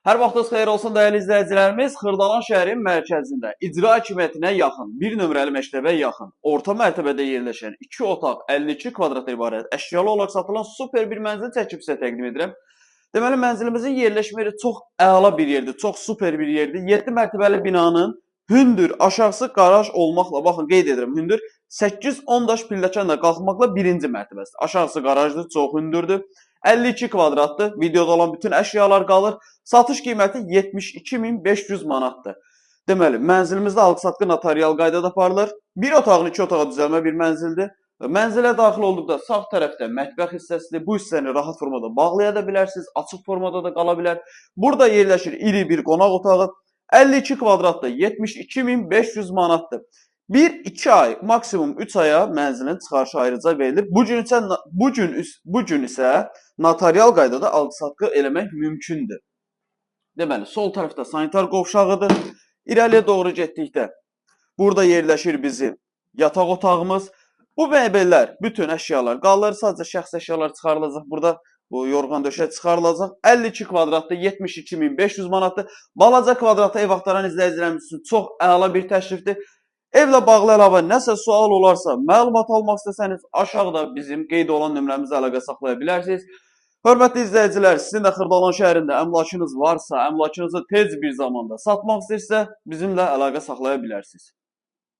Hər vaxtınız xeyir olsun dəyərli izləyicilərimiz. Xırdalan şəhərin mərkəzində icra hakimiyyətinə yaxın, bir nömrəli məktəbə yaxın, orta mərtəbədə yerləşən 2 otaq 52 kvadrat ibarət əşyalı olaraq satılan super bir mənzil çəkib sizə təqdim edirəm. Deməli, mənzilimizin yerləşmə yeri çox əla bir yerdir, çox super bir yerdir. 7 mərtəbəli binanın hündür, aşağısı qaraj olmaqla, baxın qeyd edirəm, hündür 8-10 daş pilləkənlə qalxmaqla birinci mərtəbəsidir. Aşağısı qarajdır, çox hündürdür. 52 kvadratdır. Videoda olan bütün əşyalar qalır. Satış qiyməti 72.500 manatdır. Deməli, mənzilimizdə alqı-satqı notarial qaydada aparılır. Bir otağın 2 otağa düzəlmə bir mənzildir. Mənzilə daxil olduqda sağ tərəfdə mətbəx hissəsidir. Bu hissəni rahat formada bağlaya da bilərsiniz, açıq formada da qala bilər. Burada yerləşir iri bir qonaq otağı. 52 kvadratda 72.500 manatdır. 1-2 ay, maksimum 3 aya mənzilin çıxarışı ayrıca verilir. Bu gün isə notarial qaydada alqı-satqı eləmək mümkündür. Deməli, sol tərəfdə sanitar qovşağıdır. İrəliyə doğru getdikdə burada yerləşir bizim yataq otağımız. Bu mebellər, bütün əşyalar qalır. Sadəcə şəxsi əşyalar çıxarılacaq. Burada bu yorğan döşək çıxarılacaq. 52 kvadratda 72.500 manatdır. Balaca kvadratda ev axtaran izləyicilərimiz üçün çox əla bir təklifdir. Evlə bağlı əlavə nəsə sual olarsa, məlumat almaq istəsəniz aşağıda bizim qeyd olan nömrəmizə əlaqə saxlaya bilərsiniz. Hörmətli izləyicilər, sizin də Xırdalan şəhərində əmlakınız varsa, əmlakınızı tez bir zamanda satmaq istəyirsə, bizimlə əlaqə saxlaya bilərsiniz.